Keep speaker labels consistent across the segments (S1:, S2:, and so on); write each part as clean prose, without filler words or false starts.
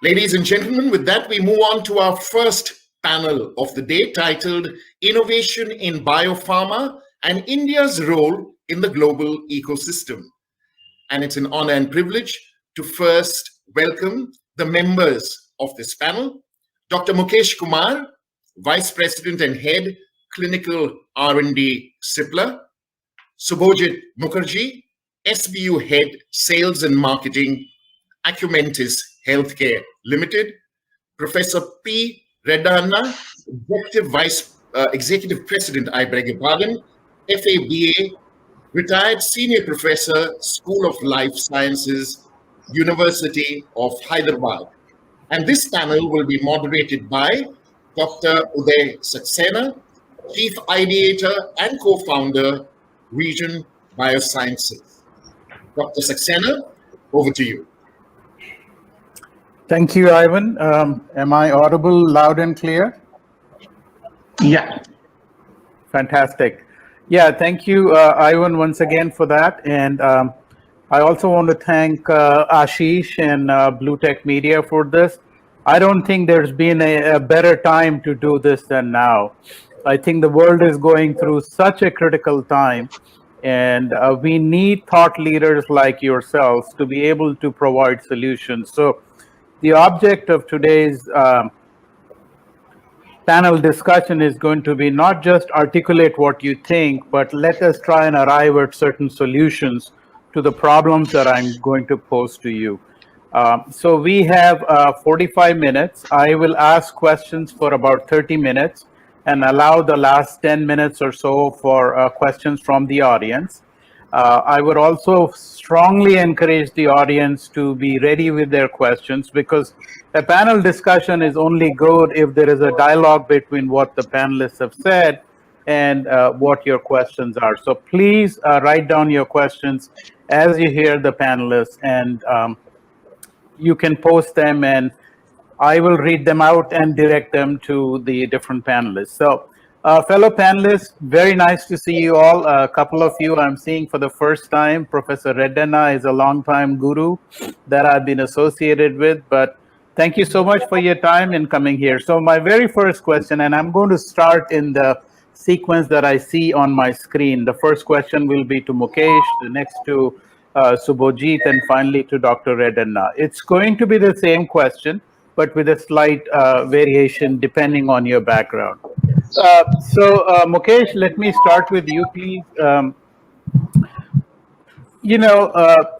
S1: Ladies and gentlemen, with that, we move on to our first panel of the day titled Innovation in Biopharma and India's Role in the Global Ecosystem. And it's an honor and privilege to first welcome the members of this panel, Dr. Mukesh Kumar, Vice President and Head, Clinical R&D, Cipla, Subhojit Mukherjee, SBU Head, Sales and Marketing, Acumentis Healthcare Limited, Professor P. Redden, Executive President, I beg your pardon, FABA, retired Senior Professor, School of Life Sciences, University of Hyderabad. And this panel will be moderated by Dr. Uday Saxena, Chief Ideator and Co-Founder, Region Biosciences. Dr. Saxena, over to you.
S2: Thank you, Ivan. Am I audible loud and clear?
S3: Yeah.
S2: Fantastic. Yeah, thank you, Ivan, once again for that. And I also want to thank Ashish and Blue Tech Media for this. I don't think there's been a better time to do this than now. I think the world is going through such a critical time, and we need thought leaders like yourselves to be able to provide solutions. So the object of today's panel discussion is going to be not just articulate what you think, but let us try and arrive at certain solutions to the problems that I'm going to pose to you. So we have 45 minutes. I will ask questions for about 30 minutes and allow the last 10 minutes or so for questions from the audience. I would also strongly encourage the audience to be ready with their questions, because a panel discussion is only good if there is a dialogue between what the panelists have said and what your questions are. So please write down your questions as you hear the panelists, and you can post them and I will read them out and direct them to the different panelists. So fellow panelists, very nice to see you all. A couple of you I'm seeing for the first time. Professor Redden is a longtime guru that I've been associated with, but thank you so much for your time in coming here. So my very first question, and I'm going to start in the sequence that I see on my screen. The first question will be to Mukesh, the next to Subhojit, and finally to Dr. Redden. It's going to be the same question, but with a slight variation depending on your background. So Mukesh, let me start with you, please.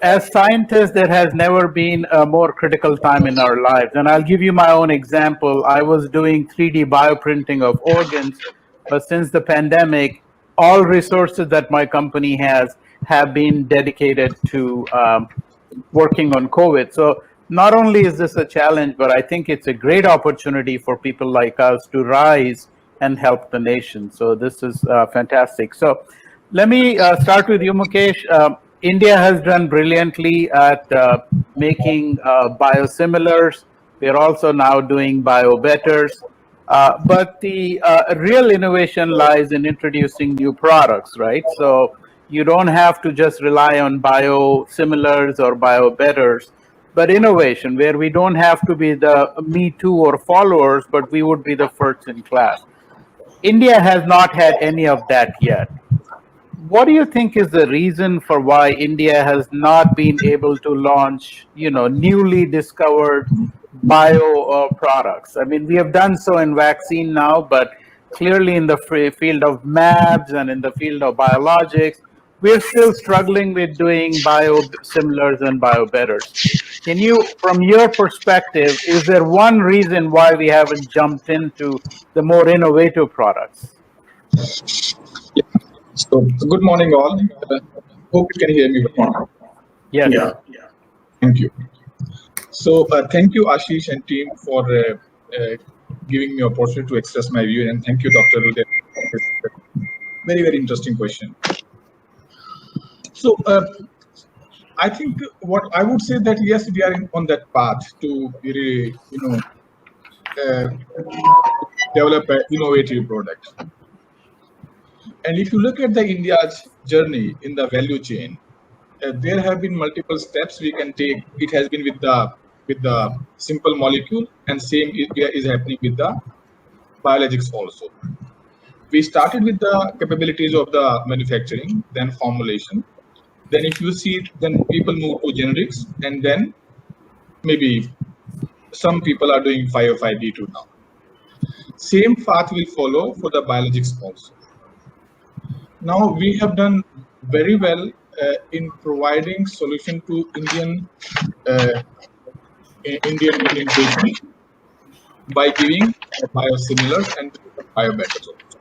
S2: As scientists, there has never been a more critical time in our lives. And I'll give you my own example. I was doing 3D bioprinting of organs, but since the pandemic, all resources that my company has have been dedicated to working on COVID. So not only is this a challenge, but I think it's a great opportunity for people like us to rise and help the nation. So this is fantastic. So let me start with you, Mukesh. India has done brilliantly at making biosimilars. We're also now doing biobetters. But the real innovation lies in introducing new products, right? So you don't have to just rely on biosimilars or biobetters, but innovation where we don't have to be the me too or followers, but we would be the first in class. India has not had any of that yet. What do you think is the reason for why India has not been able to launch, newly discovered bio products? I mean, we have done so in vaccine now, but clearly in the field of mAbs and in the field of biologics, we're still struggling with doing biosimilars and biobetters. Can you, from your perspective, is there one reason why we haven't jumped into the more innovative products?
S3: Yeah. So, good morning, all. Hope you can hear me.
S2: Yes.
S3: Yeah. Thank you. So, thank you, Ashish and team, for giving me an opportunity to express my view, and thank you, Dr. Uday. Very, very interesting question. So, I think what I would say that yes, we are on that path to really, develop an innovative product. And if you look at the India's journey in the value chain, there have been multiple steps we can take. It has been with the with the simple molecule, and same is happening with the biologics also. We started with the capabilities of the manufacturing, then formulation. Then if you see, then people move to generics, and then maybe some people are doing 505(b)(2) now. Same path will follow for the biologics also. Now we have done very well in providing solution to Indian patients by giving biosimilars and biobetters also.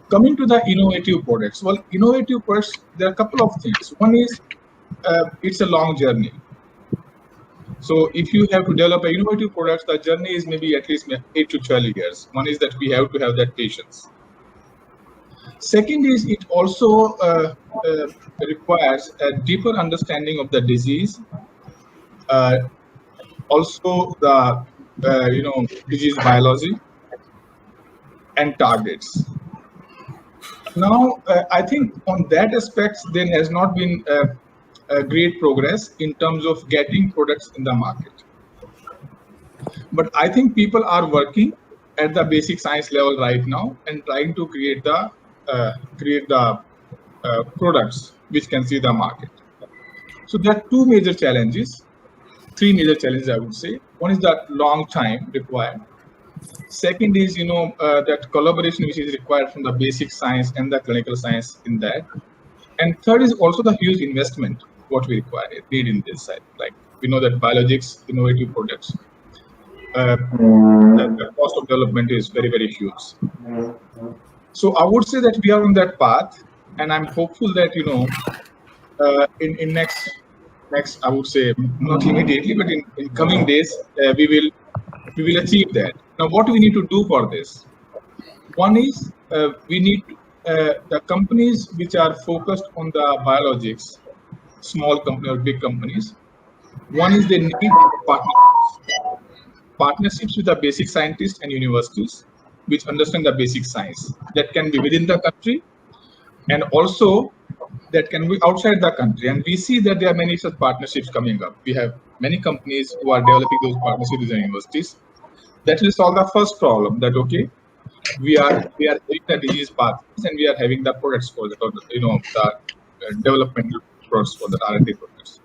S3: Coming to the innovative products, well, innovative products, there are a couple of things. One is it's a long journey. So if you have to develop a innovative product, the journey is maybe at least 8 to 12 years. One is that we have to have that patience. Second is it also requires a deeper understanding of the disease, also the disease biology and targets. Now, I think on that aspect, there has not been a great progress in terms of getting products in the market. But I think people are working at the basic science level right now and trying to create the products which can see the market. So there are three major challenges, I would say. One is that long time required. Second is, that collaboration which is required from the basic science and the clinical science in that. And third is also the huge investment what we need in this side. Like we know that biologics, innovative products, the cost of development is very, very huge. So I would say that we are on that path, and I'm hopeful that in next I would say not immediately, but in coming days we will achieve that. Now, what do we need to do for this? One is we need the companies which are focused on the biologics, small companies or big companies. One is they need partnerships with the basic scientists and universities which understand the basic science. That can be within the country and also that can be outside the country. And we see that there are many such partnerships coming up. We have many companies who are developing those partnerships with the universities. That will solve the first problem, that okay, we are having the disease pathways and we are having the products for the developmental products for the R&D products.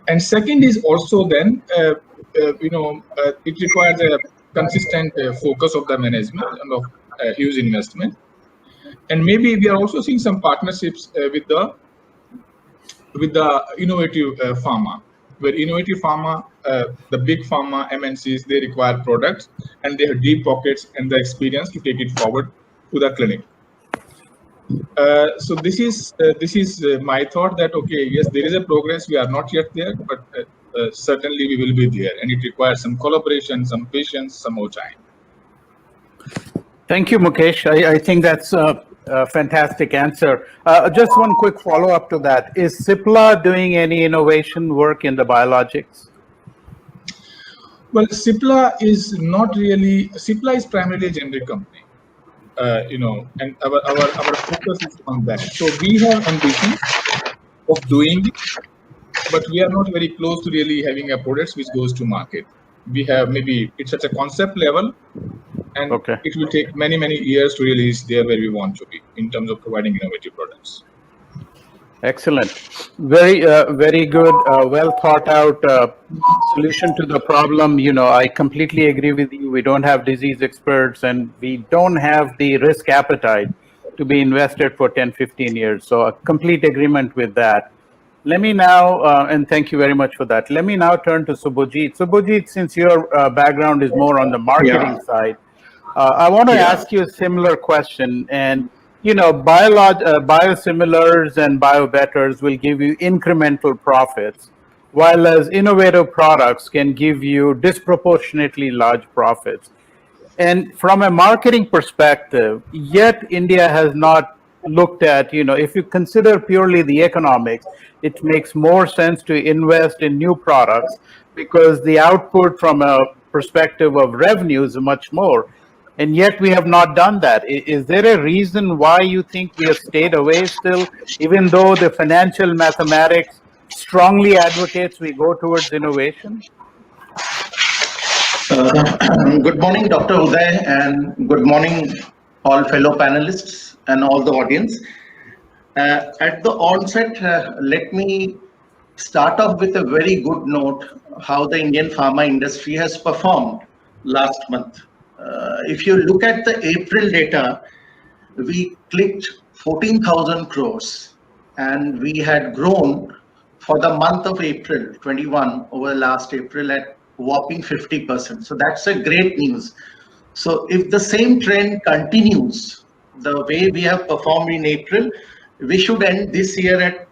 S3: And second is also then it requires a consistent focus of the management and of huge investment. And maybe we are also seeing some partnerships with the innovative pharma, where innovative pharma, the big pharma MNCs, they require products and they have deep pockets and the experience to take it forward to the clinic. So this is my thought that okay, yes, there is a progress. We are not yet there, but certainly we will be there, and it requires some collaboration, some patience, some more time.
S2: Thank you, Mukesh. I think that's a fantastic answer. Just one quick follow-up to that. Is Cipla doing any innovation work in the biologics?
S3: Well, Cipla is not really. Cipla is primarily a generic company, and our focus is on that. So we have ambition of doing it, but we are not very close to really having a product which goes to market. We have maybe it's at a concept level, and it will take many years to really reach there where we want to be in terms of providing innovative products.
S2: Excellent. Very good, well thought out solution to the problem. I completely agree with you. We don't have disease experts and we don't have the risk appetite to be invested for 10, 15 years. So a complete agreement with that. Let me now, and thank you very much for that. Let me now turn to Subhajit. Subhajit, since your background is more on the marketing side, I want to ask you a similar question. And biosimilars and biobetters will give you incremental profits, while as innovative products can give you disproportionately large profits. And from a marketing perspective, yet India has not looked at, if you consider purely the economics, it makes more sense to invest in new products because the output from a perspective of revenue is much more. And yet we have not done that. Is there a reason why you think we have stayed away still, even though the financial mathematics strongly advocates we go towards innovation?
S4: Good morning, Dr. Uday, and good morning, all fellow panelists and all the audience. At the onset, let me start off with a very good note how the Indian pharma industry has performed last month. If you look at the April data, we clicked 14,000 crores and we had grown for the month of April 21 over last April at whopping 50%. So that's a great news. So if the same trend continues the way we have performed in April, we should end this year at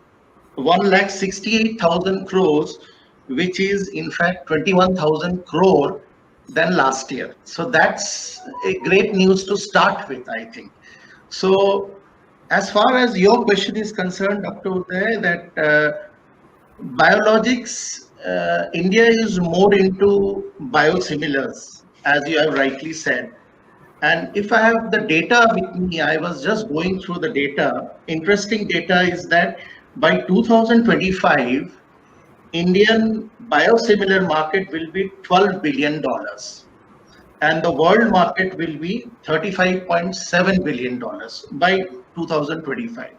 S4: 1,68,000 crores, which is in fact 21,000 crore than last year. So that's a great news to start with, I think. So as far as your question is concerned, Dr. Uday, that biologics, India is more into biosimilars, as you have rightly said. And if I have the data with me, I was just going through the data. Interesting data is that by 2025, Indian biosimilar market will be $12 billion and the world market will be $35.7 billion by 2025.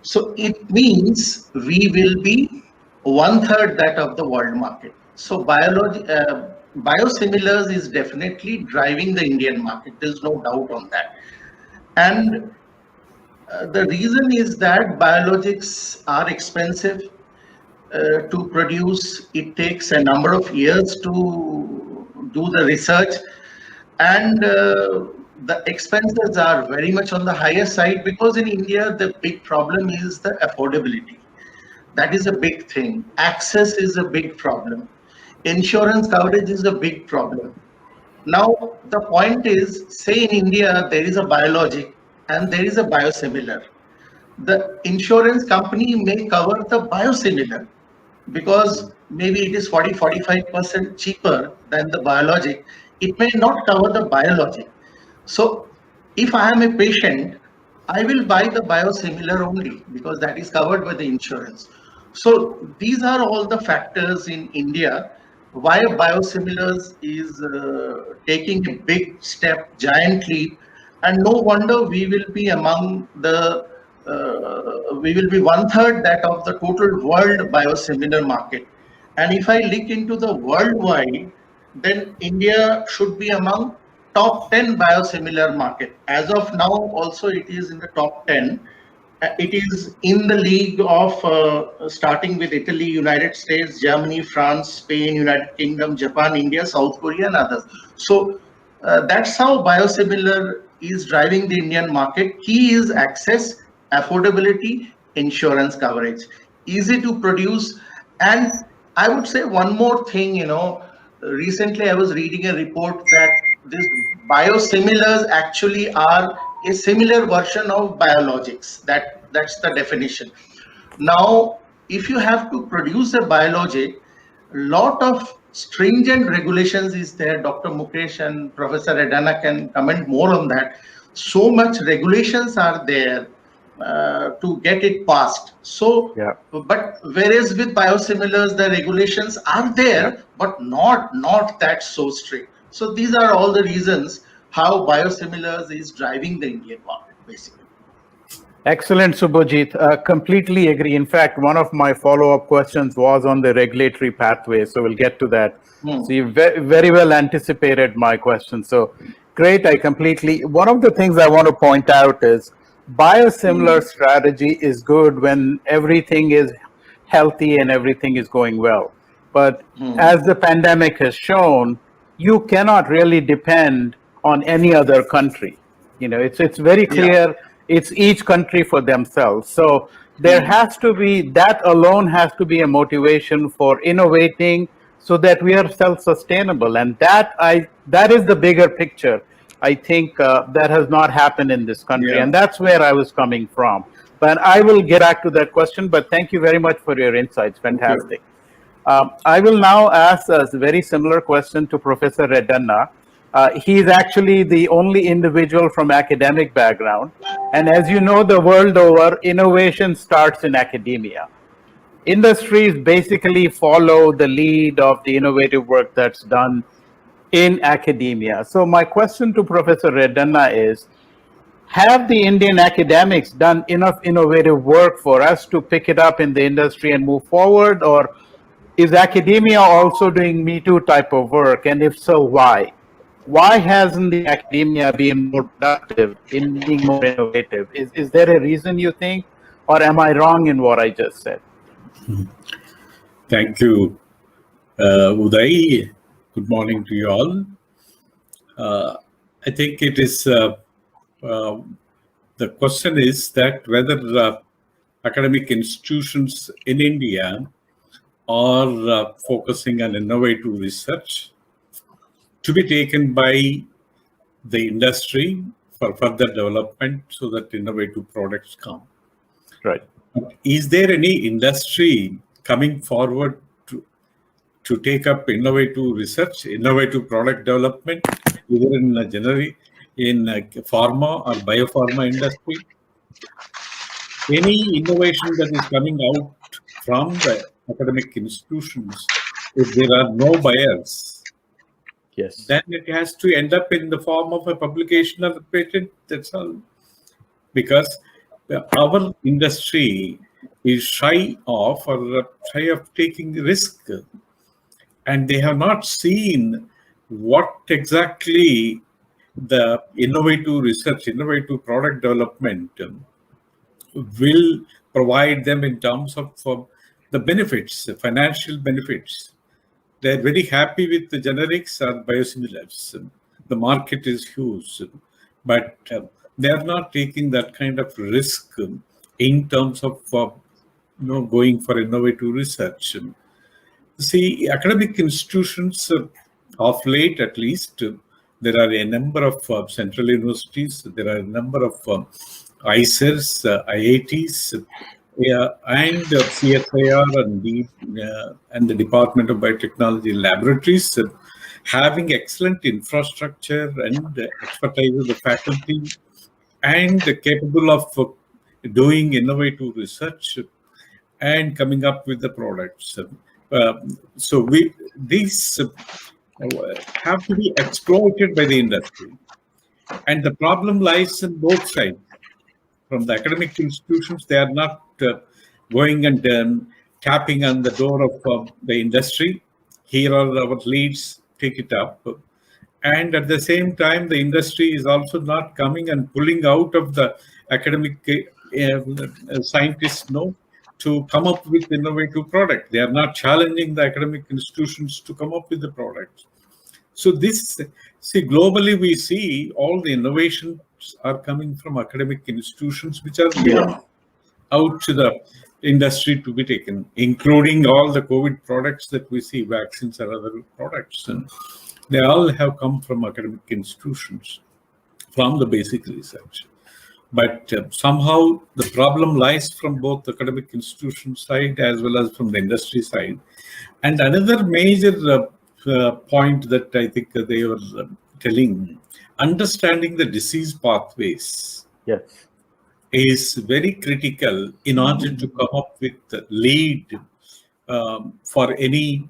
S4: So it means we will be 1/3 that of the world market. So biosimilars is definitely driving the Indian market. There's no doubt on that. And the reason is that biologics are expensive to produce. It takes a number of years to do the research, and the expenses are very much on the higher side because in India, the big problem is the affordability. That is a big thing. Access is a big problem. Insurance coverage is a big problem. Now, the point is, say in India, there is a biologic and there is a biosimilar. The insurance company may cover the biosimilar because maybe it is 40-45% cheaper than the biologic. It may not cover the biologic. So if I am a patient, I will buy the biosimilar only because that is covered by the insurance. So these are all the factors in India why biosimilars is taking a big step, giant leap, and no wonder we will be among the we will be 1/3 that of the total world biosimilar market. And if I look into the worldwide, then India should be among top 10 biosimilar market. As of now, also it is in the top 10. It is in the league of starting with Italy, United States, Germany, France, Spain, United Kingdom, Japan, India, South Korea, and others. So that's how biosimilar is driving the Indian market. Key is access, affordability, insurance coverage, easy to produce. And I would say one more thing, recently I was reading a report that these biosimilars actually are a similar version of biologics. That's the definition. Now, if you have to produce a biologic, lot of stringent regulations is there. Dr. Mukesh and Professor Redden can comment more on that. So much regulations are there to get it passed. So, yeah. But whereas with biosimilars, the regulations are there, yeah, but not that so strict. So these are all the reasons how biosimilars is driving the Indian market, basically.
S2: Excellent, Subhajit. Completely agree. In fact, one of my follow-up questions was on the regulatory pathway, so we'll get to that. So you very well anticipated my question. So great, one of the things I want to point out is biosimilar strategy is good when everything is healthy and everything is going well. But as the pandemic has shown, you cannot really depend on any other country. It's very clear. Yeah. It's each country for themselves. So there has to be, that alone has to be a motivation for innovating so that we are self-sustainable. And that is the bigger picture. I think that has not happened in this country. Yeah. And that's where I was coming from. But I will get back to that question, but thank you very much for your insights. Fantastic. I will now ask a very similar question to Professor Redden. He's actually the only individual from academic background. And as you know, the world over, innovation starts in academia. industries basically follow the lead of the innovative work that's done in academia. So my question to Professor Redden is, have the Indian academics done enough innovative work for us to pick it up in the industry and move forward? Or is academia also doing Me Too type of work? And if so, why? Why hasn't the academia been more productive in being more innovative? Is there a reason you think? Or am I wrong in what I just said?
S5: Thank you, Uday. Good morning to you all. I think it is, the question is that whether academic institutions in India are focusing on innovative research to be taken by the industry for further development so that innovative products come.
S2: Right.
S5: Is there any industry coming forward to take up innovative research, innovative product development, either in pharma or biopharma industry? Any innovation that is coming out from the academic institutions, if there are no buyers,
S2: Yes,
S5: then it has to end up in the form of a publication or a patent, that's all. Because our industry is shy of taking risk. And they have not seen what exactly the innovative research, innovative product development will provide them in terms of the benefits, the financial benefits. They're very happy with the generics or biosimilars. The market is huge, but they are not taking that kind of risk in terms of going for innovative research. See, academic institutions, of late at least, there are a number of central universities, there are a number of ICERs, IITs, and CSIR and the Department of Biotechnology laboratories having excellent infrastructure and expertise of the faculty and capable of doing innovative research and coming up with the products. So these have to be exploited by the industry. And the problem lies in both sides. From the academic institutions, they are not going and tapping on the door of the industry. Here are our leads, take it up. And at the same time, the industry is also not coming and pulling out of the academic scientists to come up with innovative product. They are not challenging the academic institutions to come up with the products. So globally we see all the innovations are coming from academic institutions, which are given out to the industry to be taken, including all the COVID products that we see, vaccines or other products. And they all have come from academic institutions, from the basic research. But somehow the problem lies from both the academic institution side as well as from the industry side. And another major point that I think they were telling, understanding the disease pathways is very critical in order to come up with the lead for any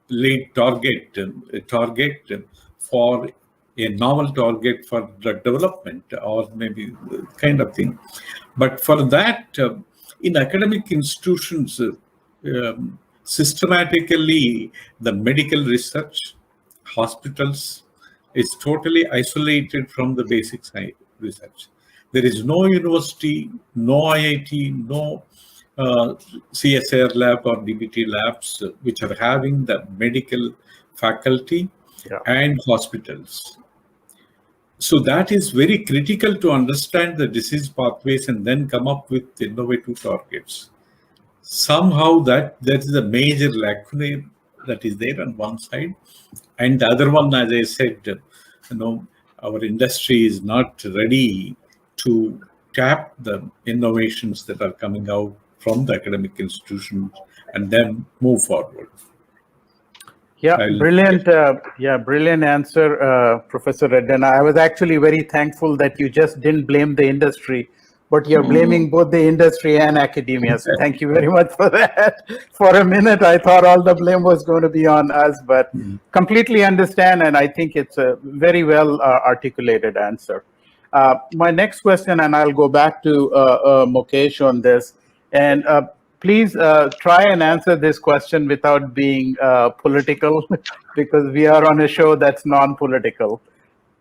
S5: lead target for a novel target for drug development or maybe kind of thing. But for that, in academic institutions, systematically, the medical research, hospitals is totally isolated from the basic science research. There is no university, no IIT, no CSIR lab or DBT labs which are having the medical faculty and hospitals. So that is very critical to understand the disease pathways and then come up with innovative targets. Somehow that is a major lacuna that is there on one side. And the other one, as I said, our industry is not ready to tap the innovations that are coming out from the academic institutions and then move forward.
S2: Brilliant answer, Professor Redden. I was actually very thankful that you just didn't blame the industry but you're blaming both the industry and academia. So thank you very much for that. For a minute, I thought all the blame was going to be on us, but completely understand, and I think it's a very well articulated answer. My next question, and I'll go back to Mukesh on this, and please try and answer this question without being political, because we are on a show that's non-political.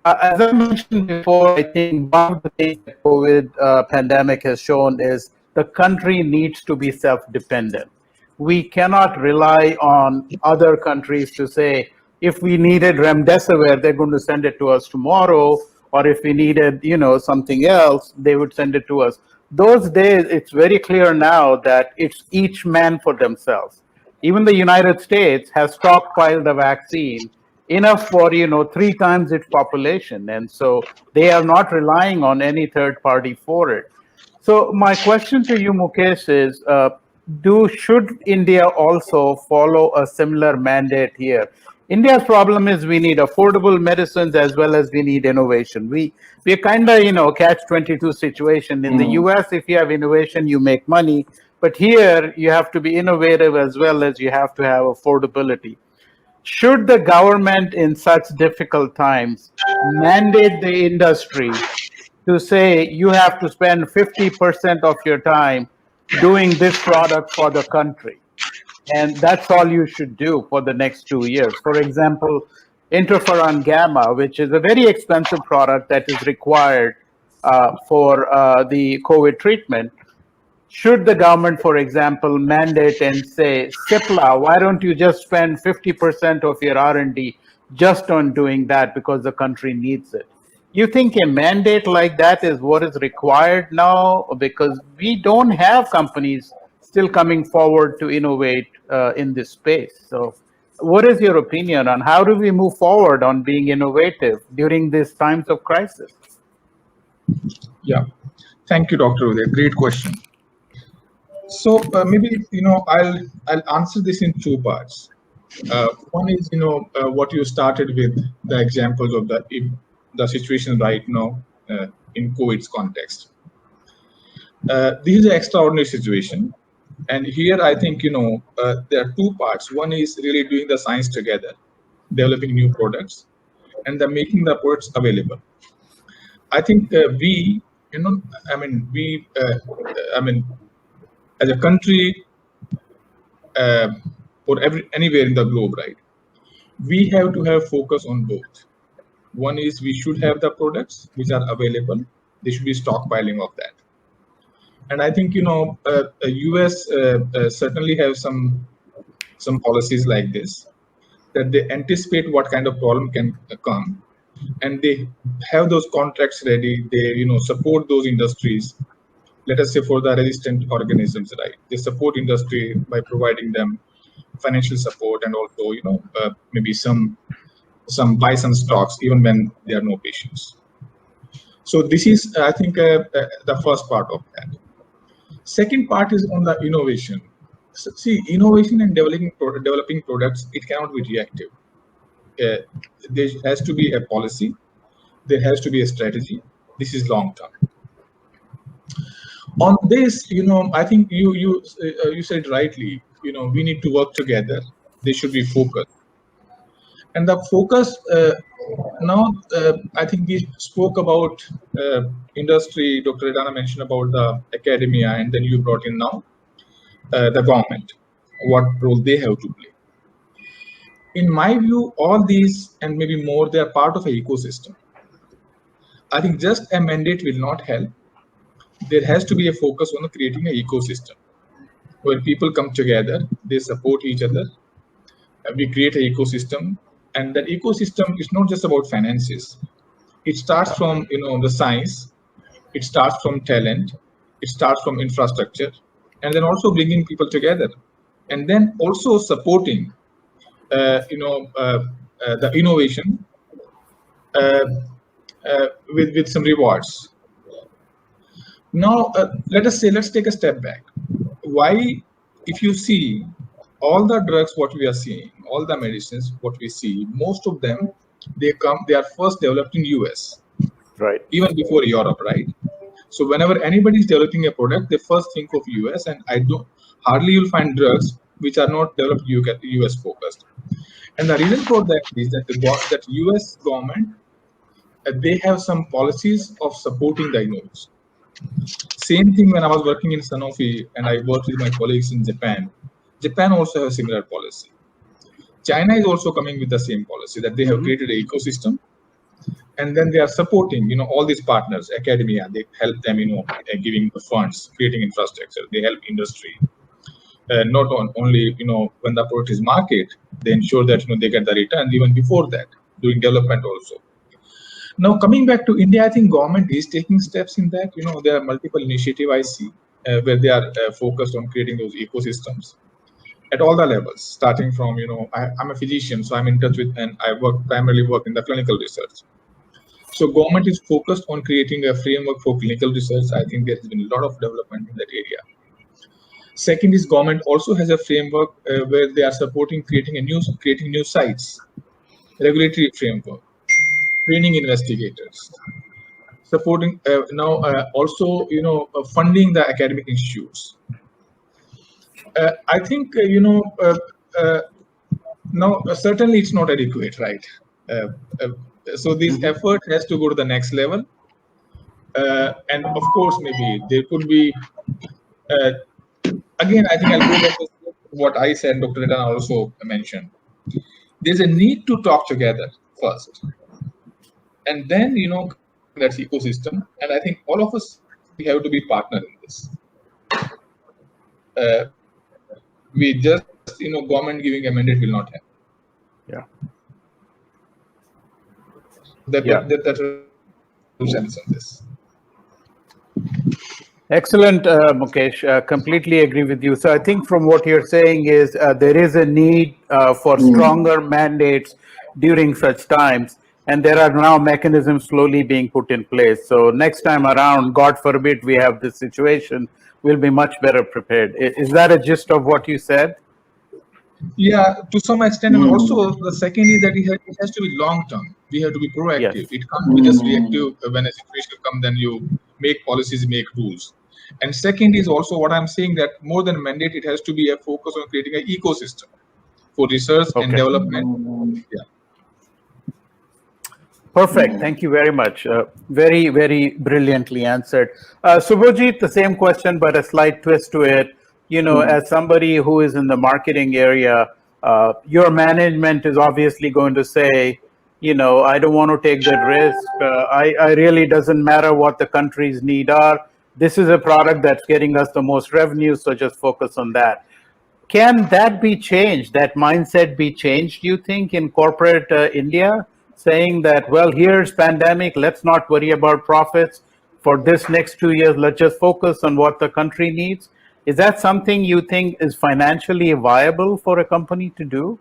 S2: As I mentioned before, I think one of the things the COVID pandemic has shown is the country needs to be self-dependent. We cannot rely on other countries to say, if we needed remdesivir, they're going to send it to us tomorrow, or if we needed, something else, they would send it to us. Those days, it's very clear now that it's each man for themselves. Even the United States has stockpiled the vaccine enough for 3 times its population, and so they are not relying on any third party for it. So my question to you, Mukesh, is should India also follow a similar mandate here? India's problem is we need affordable medicines as well as we need innovation. We're kind of catch-22 situation. In the US, if you have innovation, you make money, but here you have to be innovative as well as you have to have affordability. Should the government in such difficult times mandate the industry to say you have to spend 50% of your time doing this product for the country, and that's all you should do for the next 2 years? For example, interferon gamma, which is a very expensive product that is required for the COVID treatment. Should the government, for example, mandate and say, Cipla, why don't you just spend 50% of your R&D just on doing that because the country needs it? You think a mandate like that is what is required now? Because we don't have companies still coming forward to innovate in this space. So what is your opinion on how do we move forward on being innovative during these times of crisis?
S3: Yeah, thank you, Dr. Uday. Great question. So maybe I'll answer this in 2 parts. One is what you started with, the examples of the situation right now in COVID's context. This is an extraordinary situation, and here I think there are 2 parts. One is really doing the science together, developing new products, and then making the products available. I think we as a country or anywhere in the globe, right, we have to have focus on both. One is we should have the products which are available. They should be stockpiling of that. And I think US certainly have some policies like this, that they anticipate what kind of problem can come, and they have those contracts ready. They support those industries. Let us say for the resistant organisms, right? They support industry by providing them financial support, and also maybe some buy some stocks even when there are no patients. So this is I think the first part of that. Second part is on the innovation. So, see, innovation and developing products, it cannot be reactive. There has to be a policy. There has to be a strategy. This is long term. On this, I think you said rightly. We need to work together. They should be focused. And the focus now, I think we spoke about industry. Dr. Redden mentioned about the academia, and then you brought in now the government, what role they have to play. In my view, all these and maybe more, they are part of an ecosystem. I think just a mandate will not help. There has to be a focus on creating an ecosystem where people come together, they support each other, we create an ecosystem, and that ecosystem is not just about finances. It starts from the science, it starts from talent, it starts from infrastructure, and then also bringing people together, and then also supporting the innovation with some rewards. Now, let's take a step back. Why, if you see all the drugs, what we are seeing, all the medicines, what we see, most of them, they are first developed in US,
S2: right?
S3: Even before Europe, right? So whenever anybody is developing a product, they first think of US, and hardly you'll find drugs which are not developed US focused. And the reason for that is that that US government, they have some policies of supporting the innovation. Same thing when I was working in Sanofi and I worked with my colleagues in Japan. Japan also has a similar policy. China is also coming with the same policy, that they have created an ecosystem, and then they are supporting, all these partners, academia. They help them, giving the funds, creating infrastructure. They help industry. Not only, when the product is market, they ensure that they get the return even before that, doing development also. Now coming back to India, I think government is taking steps in that. There are multiple initiatives I see where they are focused on creating those ecosystems at all the levels, starting from, I'm a physician, so I'm in touch with, and I primarily work in the clinical research. So government is focused on creating a framework for clinical research. I think there has been a lot of development in that area. Second is government also has a framework where they are supporting creating new sites, regulatory framework, training investigators, supporting also funding the academic institutes. I think now certainly it's not adequate, right? So this effort has to go to the next level, and of course maybe there could be again, I think I'll go back to what I said, Dr. Redden also mentioned. There's a need to talk together first, and then that's ecosystem. And I think all of us, we have to be partner in this. We just government giving a mandate will not happen.
S2: Yeah.
S3: That's sense on this.
S2: Excellent, Mukesh. Completely agree with you. So I think from what you're saying is there is a need for stronger mandates during such times, and there are now mechanisms slowly being put in place. So next time around, God forbid we have this situation, we'll be much better prepared. Is that a gist of what you said?
S3: Yeah, to some extent. And also the second is that it has to be long term. We have to be proactive.
S2: Yes.
S3: It can't be just reactive. When a situation comes, then you make policies, make rules. And second is also what I'm saying, that more than mandate, it has to be a focus on creating an ecosystem for research and development. Yeah.
S2: Perfect. Thank you very much. Very, very brilliantly answered. Subhajit, the same question, but a slight twist to it. As somebody who is in the marketing area, your management is obviously going to say, I don't want to take that risk. I really doesn't matter what the country's need are. This is a product that's getting us the most revenue, so just focus on that. Can that be changed? That mindset be changed, you think, in corporate India? Saying that, well, here's pandemic, let's not worry about profits for this next 2 years, let's just focus on what the country needs. Is that something you think is financially viable for a company to do?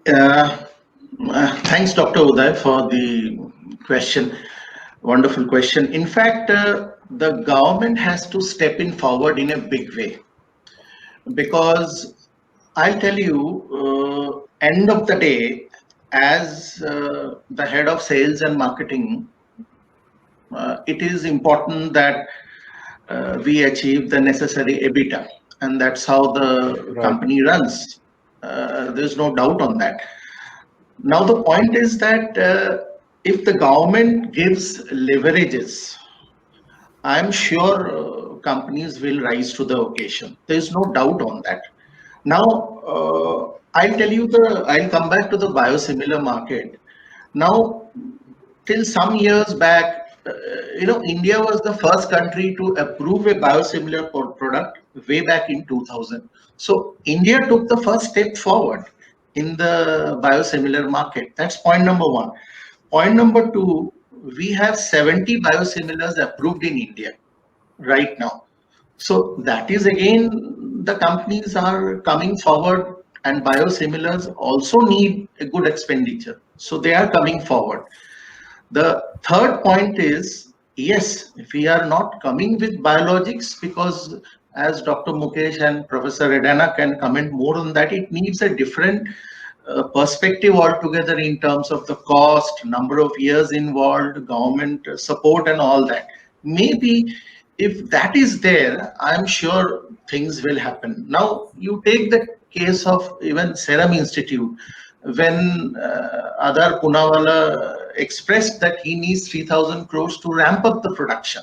S4: Thanks, Dr. Uday, for the question. Wonderful question. In fact, the government has to step in forward in a big way, because I'll tell you, end of the day, as the head of sales and marketing, it is important that we achieve the necessary EBITDA, and that's how the company runs. There's no doubt on that. Now, the point is that if the government gives leverages, I'm sure companies will rise to the occasion. There's no doubt on that. Now, I'll tell you I'll come back to the biosimilar market. Now, till some years back, India was the first country to approve a biosimilar product way back in 2000. So India took the first step forward in the biosimilar market. That's point number one. Point number two, we have 70 biosimilars approved in India right now. So that is again, the companies are coming forward, and biosimilars also need a good expenditure. So they are coming forward. The third point is, yes, we are not coming with biologics because, as Dr. Mukesh and Professor Redden can comment more on that, it needs a different perspective altogether in terms of the cost, number of years involved, government support and all that. Maybe if that is there, I'm sure things will happen. Now, you take the case of even Serum Institute, when Adar Poonawalla expressed that he needs 3,000 crores to ramp up the production.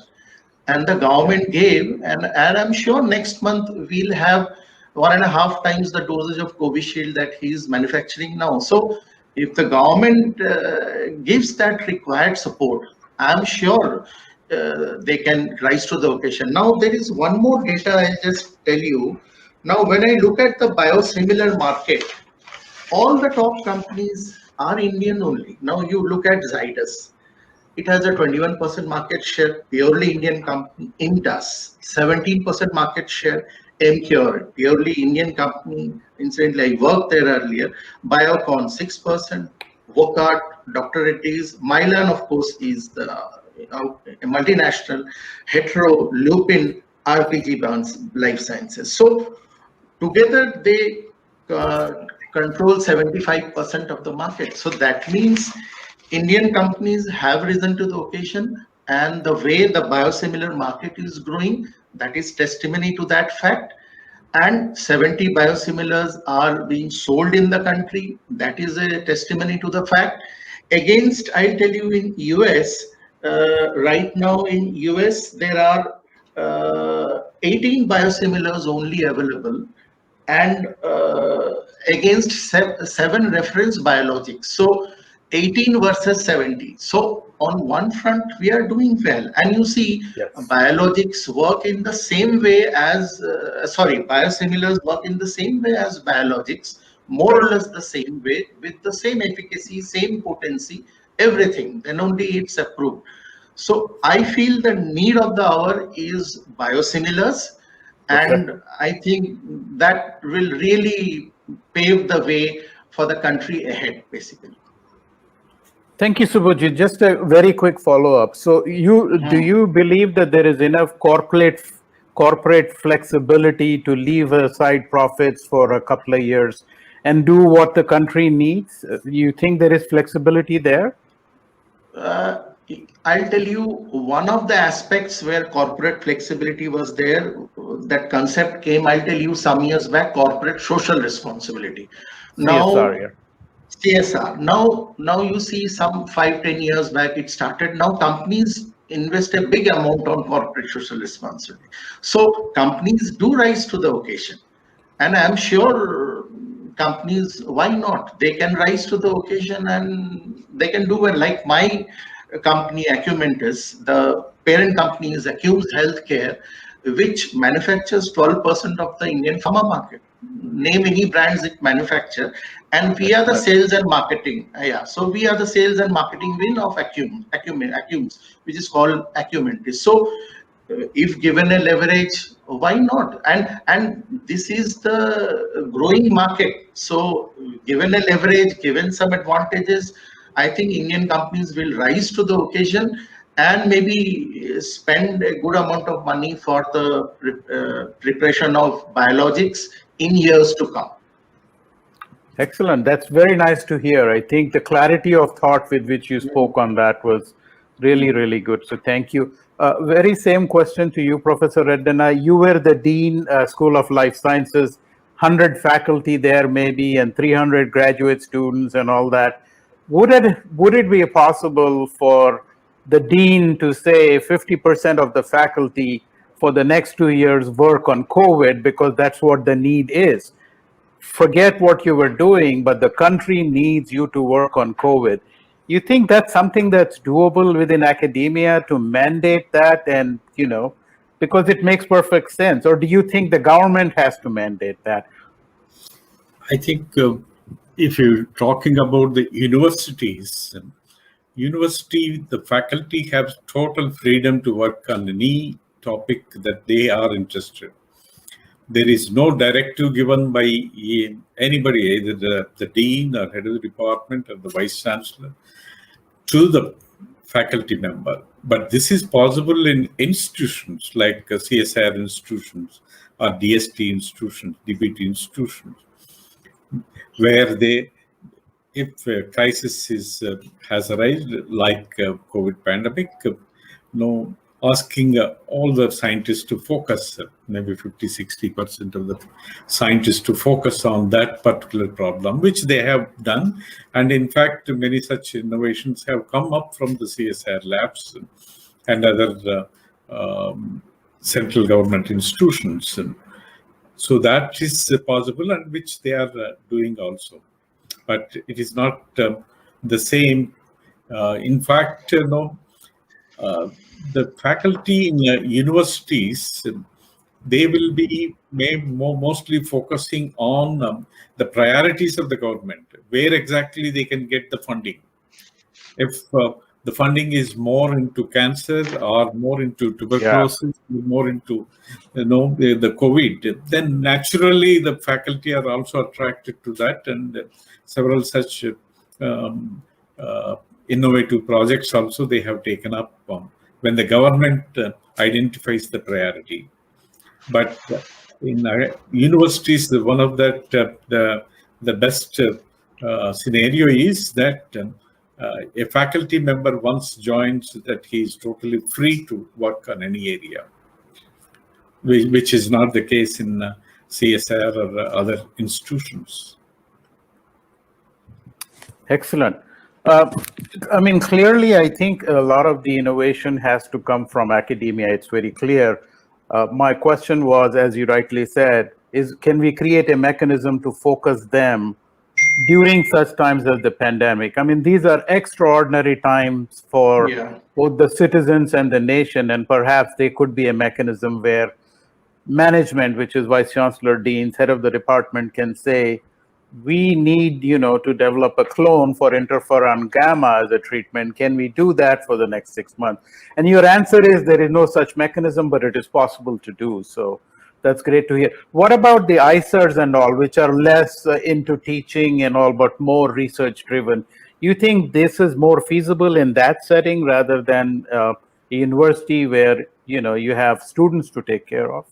S4: And the government gave, and I'm sure next month we'll have 1.5 times the dosage of Covishield that he is manufacturing now. So if the government gives that required support, I'm sure they can rise to the occasion. Now, there is one more data I'll just tell you. Now, when I look at the biosimilar market, all the top companies are Indian only. Now, you look at Zydus. It has a 21% market share, purely Indian company. Indus, 17% market share. Emcure, purely Indian company. Incidentally, I worked there earlier. Biocon, 6%. Vocart, Dr. Reddy's. Mylan, of course, is the multinational. Hetero, Lupin, RPG Bonds, Life Sciences. So together they control 75% of the market. So that means Indian companies have risen to the occasion, and the way the biosimilar market is growing, that is testimony to that fact. And 70 biosimilars are being sold in the country. That is a testimony to the fact. Against, I'll tell you, in US, right now in US, there are 18 biosimilars only available, and against 7 reference biologics. So 18 versus 70. So on one front, we are doing well. And you see,
S2: Yes.
S4: biologics work in the same way as, biosimilars work in the same way as biologics, more or less the same way, with the same efficacy, same potency, everything. Then only it's approved. So I feel the need of the hour is biosimilars. And I think that will really pave the way for the country ahead, basically.
S2: Thank you, Subhajit. Just a very quick follow-up. So do you believe that there is enough corporate flexibility to leave aside profits for a couple of years and do what the country needs? You think there is flexibility there?
S4: I'll tell you, one of the aspects where corporate flexibility was there, that concept came, I'll tell you, some years back, corporate social responsibility. Now, CSR. Now you see, some 5-10 years back it started. Now companies invest a big amount on corporate social responsibility. So companies do rise to the occasion. And I'm sure companies, why not? They can rise to the occasion and they can do well. Like my company, Acumentis, the parent company is Acumes Healthcare, which manufactures 12% of the Indian pharma market. Name any brands it manufacture, and we are the sales and marketing. So we are the sales and marketing wing of Acumes, which is called Acumentis. So if given a leverage, why not? And this is the growing market. So given a leverage, given some advantages, I think Indian companies will rise to the occasion and maybe spend a good amount of money for the preparation of biologics in years to come.
S2: Excellent. That's very nice to hear. I think the clarity of thought with which you spoke on that was really, really good. So thank you. Very same question to you, Professor Redden. You were the Dean, School of Life Sciences, 100 faculty there maybe, and 300 graduate students and all that. Would it be possible for the Dean to say 50% of the faculty for the next 2 years work on COVID because that's what the need is? Forget what you were doing, but the country needs you to work on COVID. You think that's something that's doable within academia to mandate that, and because it makes perfect sense? Or do you think the government has to mandate that?
S5: I think if you're talking about the universities, the faculty have total freedom to work on any topic that they are interested. There is no directive given by anybody, either the dean or head of the department or the vice chancellor, to the faculty member. But this is possible in institutions like CSR institutions or DST institutions, DBT institutions, where they if a crisis has arisen, like COVID pandemic, asking all the scientists to focus, maybe 50-60% of the scientists to focus on that particular problem, which they have done. And in fact, many such innovations have come up from the CSIR labs and other central government institutions. So that is possible, and which they are doing also. But it is not the same. In fact, the faculty in universities, they will be mostly focusing on the priorities of the government, where exactly they can get the funding. If the funding is more into cancer or more into tuberculosis, more into the COVID, then naturally the faculty are also attracted to that, and several such innovative projects also they have taken up when the government identifies the priority. But in universities, one of that the best scenario is that a faculty member once joins, that he is totally free to work on any area, which is not the case in CSIR or other institutions.
S2: Excellent. I mean, clearly, I think a lot of the innovation has to come from academia. It's very clear. My question was, as you rightly said, can we create a mechanism to focus them during such times as the pandemic? I mean, these are extraordinary times for both the citizens and the nation, and perhaps they could be a mechanism where management, which is Vice Chancellor, Deans, head of the department, can say, we need, to develop a clone for interferon gamma as a treatment. Can we do that for the next 6 months? And your answer is there is no such mechanism, but it is possible to do. So that's great to hear. What about the ICERs and all, which are less into teaching and all, but more research driven? You think this is more feasible in that setting rather than a university where, you have students to take care of?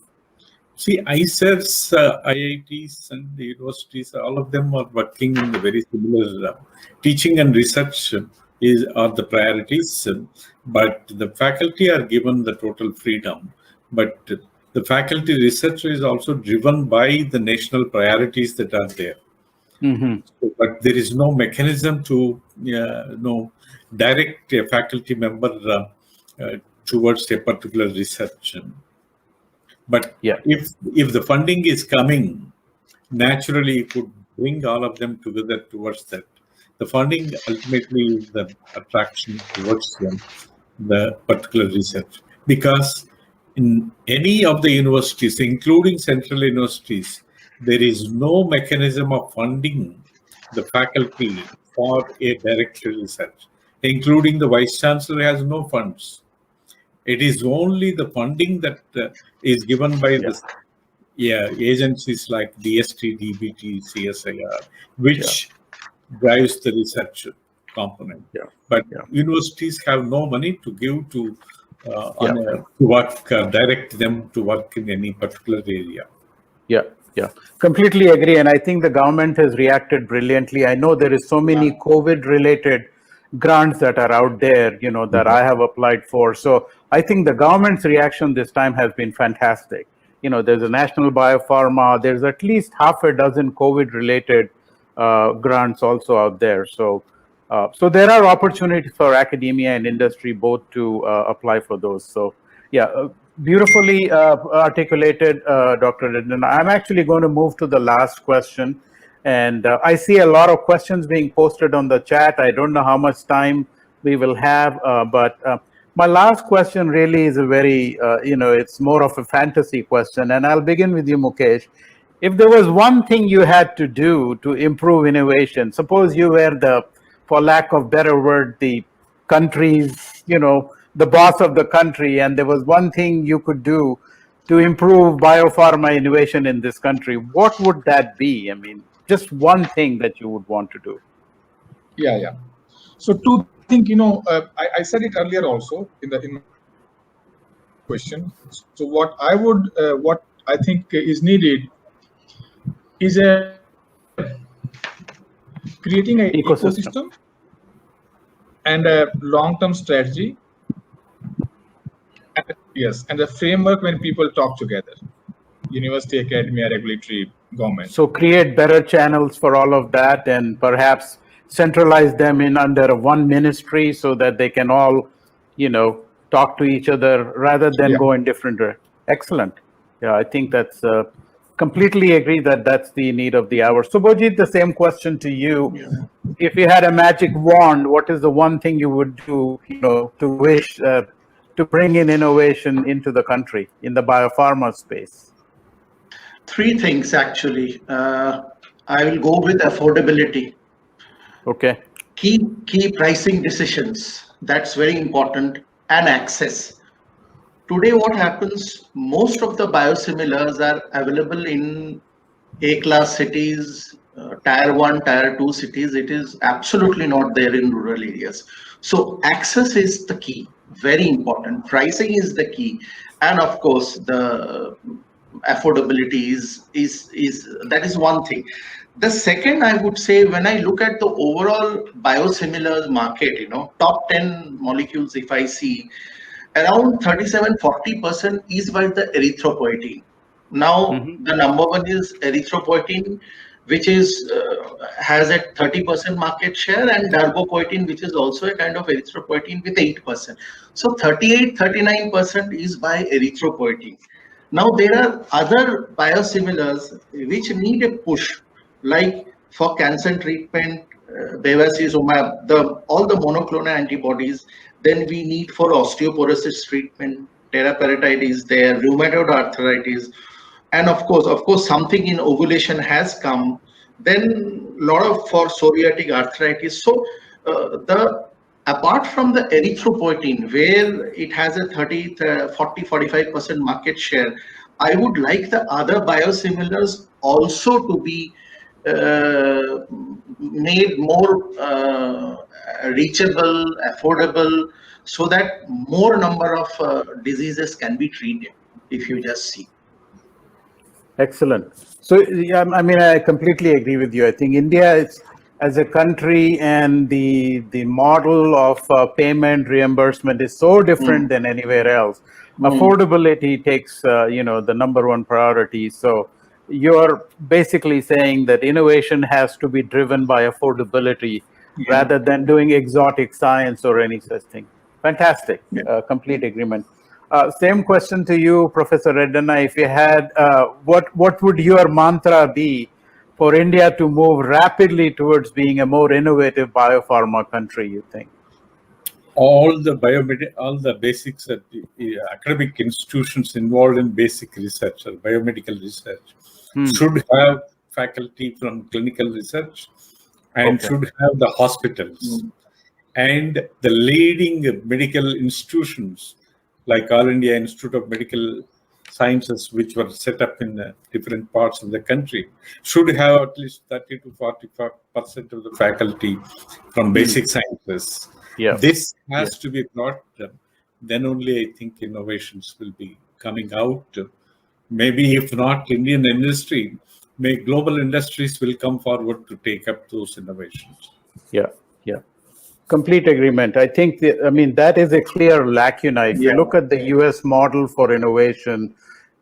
S5: See, ICERs, IITs and the universities, all of them are working in the very similar teaching and research are the priorities, but the faculty are given the total freedom. But the faculty research is also driven by the national priorities that are there. Mm-hmm. But there is no mechanism to direct a faculty member towards a particular research. But if the funding is coming, naturally you could bring all of them together towards that. The funding ultimately is the attraction towards them, the particular research. Because in any of the universities, including central universities, there is no mechanism of funding the faculty for a direct research, including the Vice Chancellor has no funds. It is only the funding that is given by the agencies like DST, DBT, CSIR, which drives the research component. But universities have no money to give to work, direct them to work in any particular area.
S2: Yeah, completely agree. And I think the government has reacted brilliantly. I know there is so many COVID-related grants that are out there, that I have applied for. So I think the government's reaction this time has been fantastic. There's a national biopharma. There's at least half a dozen COVID-related grants also out there. So there are opportunities for academia and industry both to apply for those. So beautifully articulated, Dr. Redden. I'm actually going to move to the last question. And I see a lot of questions being posted on the chat. I don't know how much time we will have, but my last question really is a very, it's more of a fantasy question. And I'll begin with you, Mukesh. If there was one thing you had to do to improve innovation, suppose you were for lack of better word, the country's, the boss of the country, and there was one thing you could do to improve biopharma innovation in this country, what would that be? I mean, just one thing that you would want to do.
S3: So two things, I said it earlier also in my question. So what I think is needed is a creating an
S2: Ecosystem.
S3: ecosystem and a long-term strategy. Yes, and a framework when people talk together. University, academia, regulatory, government.
S2: So create better channels for all of that, and perhaps centralize them in under one ministry so that they can all, talk to each other rather than go in different directions. Excellent. Yeah, I think that's completely agree that that's the need of the hour. Subhajit, the same question to you. If you had a magic wand, what is the one thing you would do, to wish to bring in innovation into the country in the biopharma space?
S4: Three things actually. I will go with affordability.
S2: Okay.
S4: Key pricing decisions. That's very important, and access. Today, what happens? Most of the biosimilars are available in A-class cities, tier 1, tier 2 cities. It is absolutely not there in rural areas. So access is the key, very important. Pricing is the key, and of course the affordability that is one thing. The second, I would say, when I look at the overall biosimilars market, top 10 molecules, if I see, around 37-40% is by the erythropoietin. Now, the number one is erythropoietin, which is has a 30% market share, and darbepoetin, which is also a kind of erythropoietin with 8%. So 38-39% is by erythropoietin. Now, there are other biosimilars which need a push, like for cancer treatment, bevacizumab, all the monoclonal antibodies. Then we need for osteoporosis treatment, teriparatide is there, rheumatoid arthritis, and of course, something in ovulation has come. Then a lot of for psoriatic arthritis. So apart from the erythropoietin, where it has a 40-45% market share, I would like the other biosimilars also to be made more reachable, affordable, so that more number of diseases can be treated, if you just see.
S2: Excellent. So, yeah, I mean, I completely agree with you. I think India is, as a country, and the model of payment reimbursement is so different than anywhere else. Affordability takes, the number one priority. So you're basically saying that innovation has to be driven by affordability rather than doing exotic science or any such thing. Fantastic. Complete agreement. Same question to you, Professor Redden. If you had, what would your mantra be for India to move rapidly towards being a more innovative biopharma country, you think?
S5: All the basics at the academic institutions involved in basic research or biomedical research should have faculty from clinical research and should have the hospitals and the leading medical institutions like All India Institute of Medical Sciences, which were set up in different parts of the country, should have at least 30 to 45% of the faculty from basic sciences.
S2: Yeah.
S5: This has to be brought. Then only I think innovations will be coming out. Maybe if not Indian industry, global industries will come forward to take up those innovations.
S2: Yeah. Complete agreement. I think, that is a clear lacuna. If you look at the US model for innovation,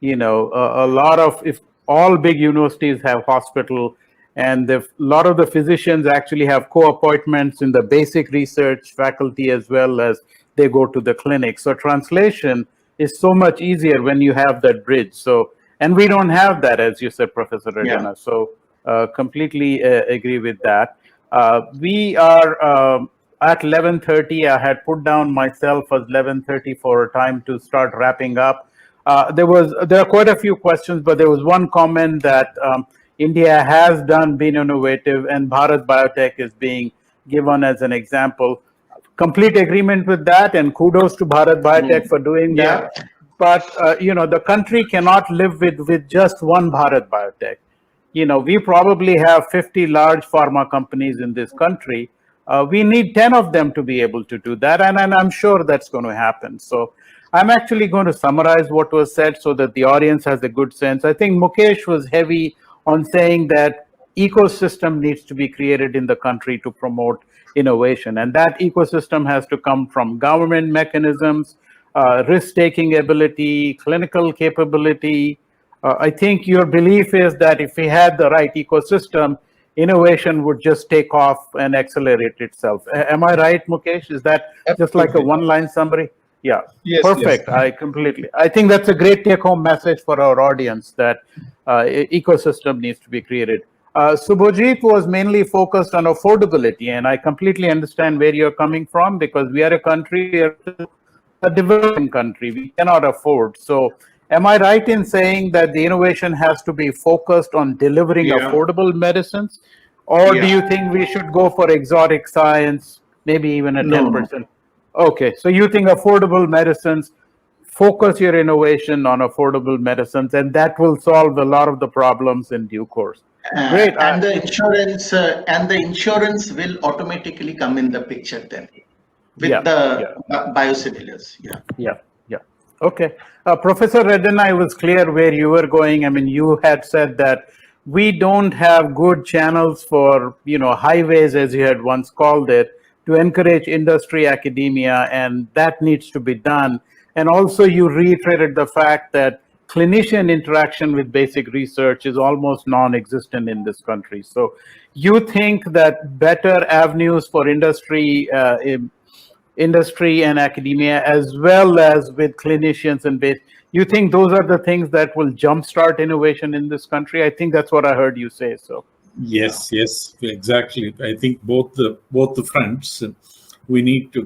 S2: a lot of, if all big universities have hospital, and a lot of the physicians actually have co-appointments in the basic research faculty as well as they go to the clinic. So translation is so much easier when you have that bridge. So, and we don't have that, as you said, Professor Redden. So completely agree with that. We are at 11:30. I had put down myself as 11:30 for time to start wrapping up. There are quite a few questions, but there was one comment that India has been innovative, and Bharat Biotech is being given as an example. Complete agreement with that, and kudos to Bharat Biotech for doing that. But the country cannot live with just one Bharat Biotech. We probably have 50 large pharma companies in this country. We need 10 of them to be able to do that, and I'm sure that's going to happen. So I'm actually going to summarize what was said so that the audience has a good sense. I think Mukesh was heavy on saying that ecosystem needs to be created in the country to promote innovation. And that ecosystem has to come from government mechanisms, risk-taking ability, clinical capability. I think your belief is that if we had the right ecosystem, innovation would just take off and accelerate itself. Am I right, Mukesh? Is that just like a one-line summary? Yeah,
S3: Yes,
S2: perfect.
S3: yes.
S2: I think that's a great take-home message for our audience, that ecosystem needs to be created. Subhojit was mainly focused on affordability, and I completely understand where you're coming from, because we are a country, a developing country, we cannot afford. So am I right in saying that the innovation has to be focused on delivering affordable medicines? Or do you think we should go for exotic science, maybe even a 10%? Okay, so you think affordable medicines, focus your innovation on affordable medicines, and that will solve a lot of the problems in due course. Great.
S4: And the insurance will automatically come in the picture then with the biosimilars.
S2: Yeah. Okay. Professor Redden, I was clear where you were going. I mean, you had said that we don't have good channels for, highways, as you had once called it, to encourage industry, academia, and that needs to be done. And also you reiterated the fact that clinician interaction with basic research is almost non-existent in this country. So you think that better avenues for industry and academia, as well as with clinicians and base, you think those are the things that will jumpstart innovation in this country? I think that's what I heard you say. So
S5: yes, exactly. I think both the fronts.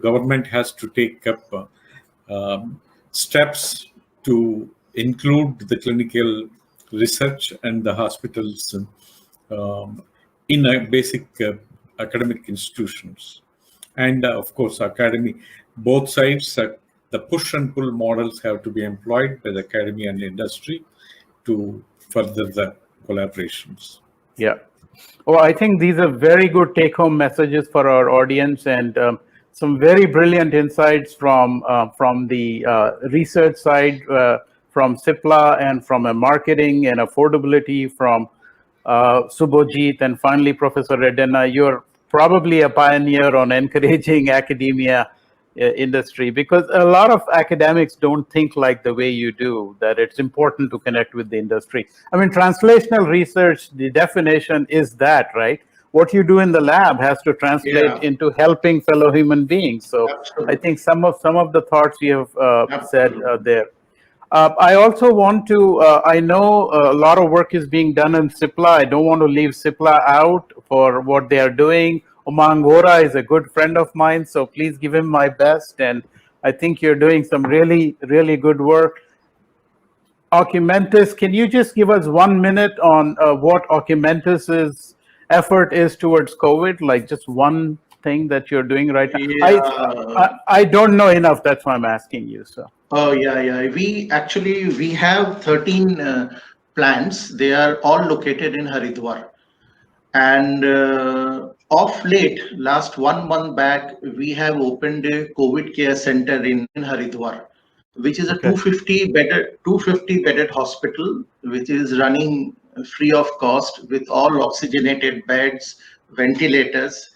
S5: Government has to take up steps to include the clinical research and the hospitals in a basic academic institutions. And of course, both sides, the push and pull models have to be employed by the academy and industry to further the collaborations.
S2: Yeah. Well, I think these are very good take-home messages for our audience, and some very brilliant insights from the research side, from CIPLA, and from a marketing and affordability from Subhojit, and finally, Professor Redden. You're probably a pioneer on encouraging academia industry, because a lot of academics don't think like the way you do, that it's important to connect with the industry. I mean, translational research, the definition is that, right? What you do in the lab has to translate into helping fellow human beings. So I think some of the thoughts you have said there. I also want to, I know a lot of work is being done in CIPLA. I don't want to leave CIPLA out for what they are doing. Umang Vora is a good friend of mine, so please give him my best. And I think you're doing some really, really good work. Ocumentus, can you just give us 1 minute on what Ocumentus's effort is towards COVID? Like just one thing that you're doing right now?
S4: Yeah.
S2: I don't know enough. That's why I'm asking you. So.
S4: Oh, yeah. We have 13 plants. They are all located in Haridwar. And of late, last 1 month back, we have opened a COVID care center in Haridwar, which is a 250 bedded hospital, which is running free of cost with all oxygenated beds, ventilators.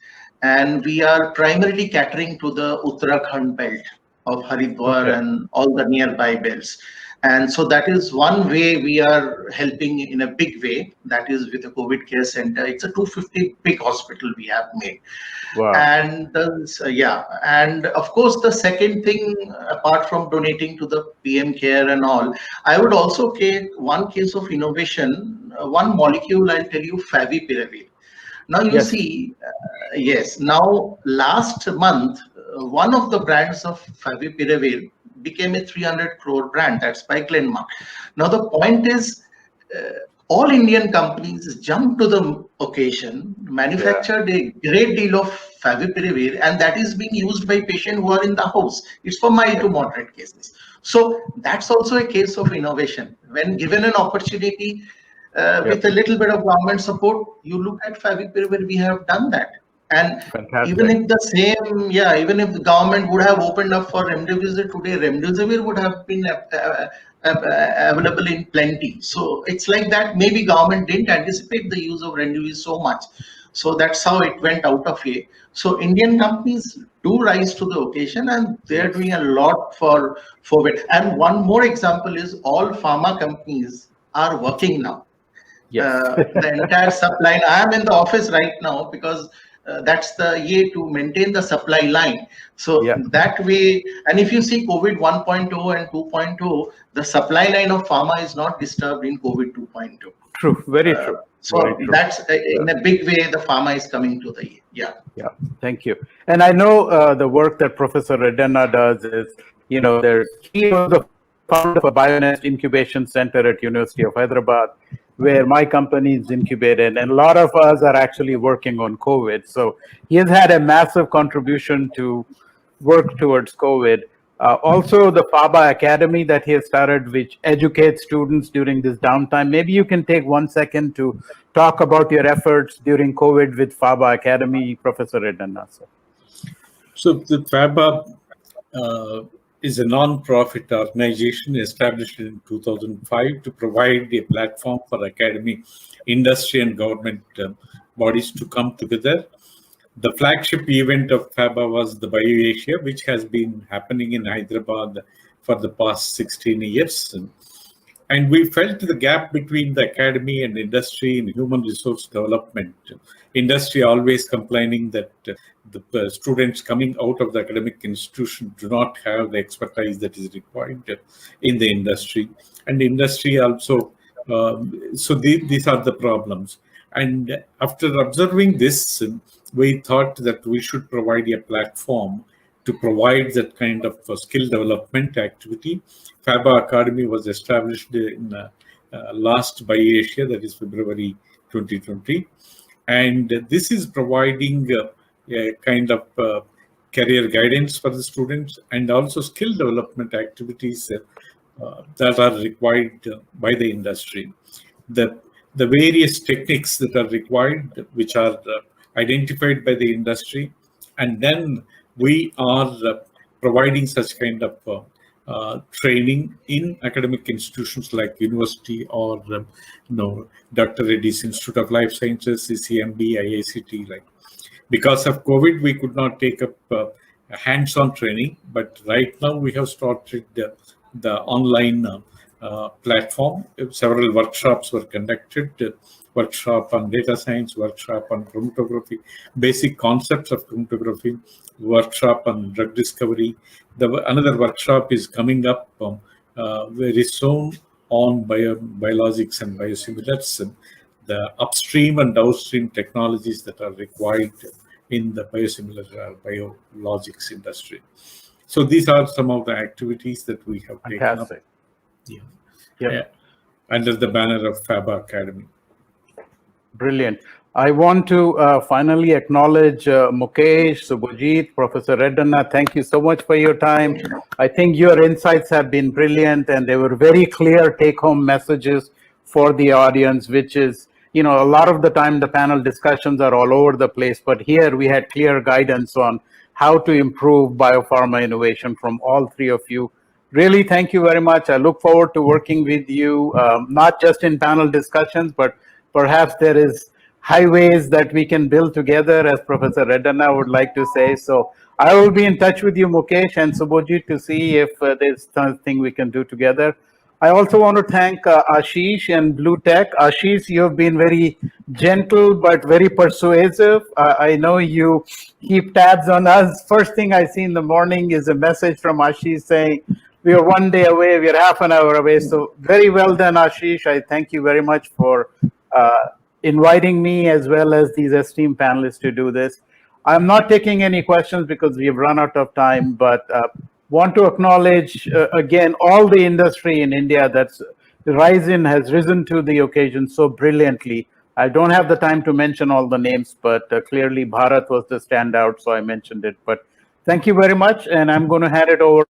S4: And we are primarily catering to the Uttarakhand belt of Haridwar and all the nearby belts. And so that is one way we are helping in a big way. That is with the COVID care center. It's a 250 big hospital we have made.
S2: Wow.
S4: And and of course, the second thing, apart from donating to the PM Care and all, I would also take one case of innovation, one molecule, I'll tell you, favipiravir. Now you see, now last month, one of the brands of favipiravir became a 300 crore brand. That's by Glenmark. Now the point is, all Indian companies jumped to the occasion, manufactured a great deal of favipiravir, and that is being used by patients who are in the house. It's for mild to moderate cases. So that's also a case of innovation. When given an opportunity, with a little bit of government support, you look at favipiravir, we have done that. And even if the government would have opened up for remdesivir today, remdesivir would have been available in plenty. So it's like that. Maybe government didn't anticipate the use of remdesivir so much. So that's how it went out of here. So Indian companies do rise to the occasion, and they're doing a lot for it. And one more example is all pharma companies are working now.
S2: Yes.
S4: The entire supply line. I am in the office right now because that's the way to maintain the supply line. So
S2: Yeah.
S4: that way, and if you see COVID 1.0 and 2.0, the supply line of pharma is not disturbed in COVID 2.0.
S2: True. Very true.
S4: So
S2: Very true.
S4: that's in a big way the pharma is coming to the
S2: Yeah. Thank you. And I know the work that Professor Redden does is, he was the founder of a BioNest incubation center at University of Hyderabad, where my company is incubated, and a lot of us are actually working on COVID. So he has had a massive contribution to work towards COVID. Also, the Faba Academy that he has started, which educates students during this downtime. Maybe you can take 1 second to talk about your efforts during COVID with Faba Academy, Professor Redden.
S5: So the Faba is a non-profit organization established in 2005 to provide a platform for academy, industry, and government bodies to come together. The flagship event of Faba was the BioAsia, which has been happening in Hyderabad for the past 16 years. And we felt the gap between the academy and industry in human resource development. Industry always complaining that the students coming out of the academic institution do not have the expertise that is required in the industry. And industry also, these are the problems. And after observing this, we thought that we should provide a platform to provide that kind of skill development activity. Faba Academy was established in last BioAsia, that is February 2020. And this is providing a kind of career guidance for the students and also skill development activities that are required by the industry. The various techniques that are required, which are identified by the industry, and then we are providing such kind of training in academic institutions like university or Dr. Reddy's Institute of Life Sciences, CCMB, IICT. Like, because of COVID, we could not take up hands-on training, but right now we have started the online platform. Several workshops were conducted. Workshop on data science, workshop on chromatography, basic concepts of chromatography, workshop on drug discovery. Another workshop is coming up very soon on biologics and biosimilars, the upstream and downstream technologies that are required in the biosimilar biologics industry. So these are some of the activities that we have taken up under the banner of Faba Academy.
S2: Brilliant. I want to finally acknowledge Mukesh, Subhajit, Professor Redden. Thank you so much for your time. I think your insights have been brilliant, and they were very clear take-home messages for the audience, which is, a lot of the time the panel discussions are all over the place, but here we had clear guidance on how to improve biopharma innovation from all three of you. Really, thank you very much. I look forward to working with you, not just in panel discussions, but perhaps there is highways that we can build together, as Professor Redden would like to say. So I will be in touch with you, Mukesh and Subhajit, to see if there's something we can do together. I also want to thank Ashish and Blue Tech. Ashish, you've been very gentle but very persuasive. I know you keep tabs on us. First thing I see in the morning is a message from Ashish saying, we are 1 day away, we are half an hour away. So very well done, Ashish. I thank you very much for inviting me as well as these esteemed panelists to do this. I'm not taking any questions because we've run out of time, but want to acknowledge again all the industry in India that's has risen to the occasion so brilliantly. I don't have the time to mention all the names, but clearly Bharat was the standout, so I mentioned it. But thank you very much, and I'm going to hand it over